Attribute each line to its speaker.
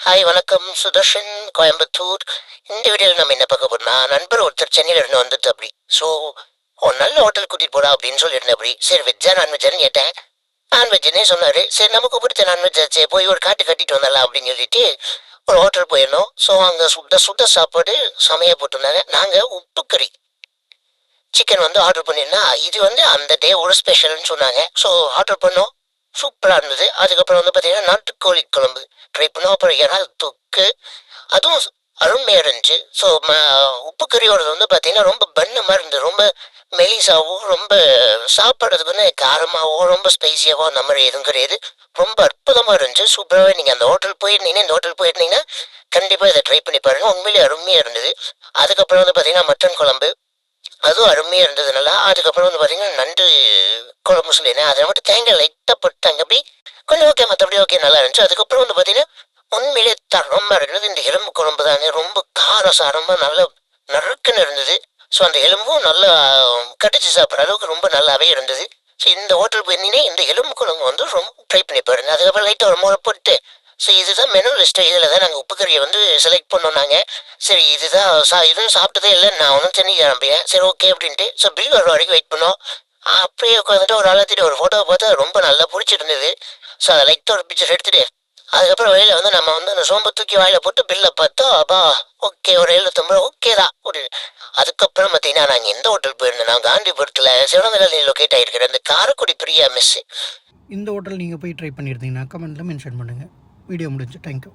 Speaker 1: Hi வணக்கம் சுதர்ஷன் கோயம்புத்தூர். இந்த வீடியோவில் நம்ம என்ன பார்க்க போறோம்னா, நண்பர் ஒருத்தர் சென்னையில இருந்து வந்துட்டு அப்படி ஸோ ஒரு நல்ல ஹோட்டல் கூட்டிட்டு போடா அப்படின்னு சொல்லியிருந்தேன். அப்படி சரி வெஜ்ஜா நான்வெஜ்ஜான்னு கேட்டேன். நான்வெஜ்னே சொன்னாரு. சரி நமக்கு பிடிச்ச நான்வெஜ் ஆச்சு, போய் ஒரு காட்டு கட்டிட்டு வந்துடலாம் அப்படின்னு சொல்லிட்டு ஒரு ஹோட்டல் போயிருந்தோம். ஸோ அங்கே சுட சுட சாப்பாடு செமையாக போட்டிருந்தாங்க. நாங்கள் உப்பு கறி சிக்கன் வந்து ஆர்டர் பண்ணியிருந்தோம். இது வந்து அந்த டே ஒரு ஸ்பெஷல்னு சொன்னாங்க. ஸோ ஆர்டர் பண்ணோம். சூப்பராக இருந்தது. அதுக்கப்புறம் வந்து பார்த்தீங்கன்னா நாட்டுக்கோழி குழம்பு ட்ரை பண்ணோம். அப்புறம் இறால் தொக்கு, அதுவும் அருமையாக இருந்துச்சு. ஸோ உப்பு கறியோடது வந்து பார்த்தீங்கன்னா ரொம்ப பண்ண மாதிரி இருந்தது. ரொம்ப மெலிசாவும் ரொம்ப சாப்பிட்றதுக்கு வந்து காரமாகவும் ரொம்ப ஸ்பைசியாகவும் அந்த மாதிரி எதுவும் கிடையாது. ரொம்ப அற்புதமாக இருந்துச்சு. சூப்பராகவே நீங்கள் அந்த ஹோட்டல் போயிருந்தீங்கன்னா இந்த ஹோட்டல் போயிருந்தீங்கன்னா கண்டிப்பாக இதை ட்ரை பண்ணி பாருங்கள். உண்மையிலேயே அருமையாக இருந்தது. அதுக்கப்புறம் வந்து பார்த்தீங்கன்னா மட்டன் குழம்பு, அதுவும் அருமையாக இருந்தது நல்லா. அதுக்கப்புறம் வந்து பார்த்தீங்கன்னா நண்டு குழம்பு சொல்லியிருந்தேன். அதில் மட்டும் தேங்காய் லைட்டாக போட்டாங்க. அப்படி கொஞ்சம் ஓகே, மற்றபடி ஓகே நல்லா இருந்துச்சு. அதுக்கப்புறம் வந்து பார்த்தீங்கன்னா உண்மையிலே தரமாக இருந்தது. இந்த எலும்பு குழம்பு தாங்க ரொம்ப காரசாரமாக நல்லா நறுக்குன்னு இருந்தது. ஸோ அந்த எலும்பும் நல்லா கடிச்சு சாப்பிட்ற அளவுக்கு ரொம்ப நல்லாவே இருந்தது. ஸோ இந்த ஹோட்டல் போயிருந்தீங்கன்னா இந்த எலும்பு குழம்பு வந்து ரொம்ப ட்ரை பண்ணி பாருங்க. அதுக்கப்புறம் லைட்டாக ஒரு முறை போட்டு ஸோ இதுதான் மெனு லிஸ்ட்டு. இதில் தான் நாங்கள் உப்பு கறியை வந்து செலக்ட் பண்ணோம் நாங்கள். சரி இதுதான் இதுவும் சாப்பிட்டதே இல்லை. நான் ஒன்றும் சென்னை கிளம்பியேன். சரி ஓகே அப்படின்ட்டு ஸோ பில் வர வரைக்கும் வெயிட் பண்ணோம். அப்படியே உட்காந்துட்டு ஒரு ஆளாத்திட்டு ஒரு ஃபோட்டோவை பார்த்தா ரொம்ப நல்லா பிடிச்சிருந்தது. ஸோ அதை லைட்டாக ஒரு பிக்சர் எடுத்துகிட்டு அதுக்கப்புறம் வெளியில் வந்து நம்ம வந்து அந்த சோம்பு தூக்கி வாயில் போட்டு பில்லை பார்த்தா அப்பா ஓகே ஒரு 75 ஓகே தான் ஒரு. அதுக்கப்புறம் பார்த்தீங்கன்னா நாங்கள் எந்த ஹோட்டல் போயிருந்தோம், நான் காந்திபுரத்தில் சிவனந்தனில் லொக்கேட் ஆகிருக்கிறேன் அந்த காரைக்குடி பிரியா மெஸ்ஸு.
Speaker 2: இந்த ஹோட்டல் நீங்கள் போய் ட்ரை பண்ணியிருந்தீங்கன்னா கமெண்ட்டில் மென்ஷன் பண்ணுங்கள். வீடியோ முடிஞ்சு. தேங்க்யூ.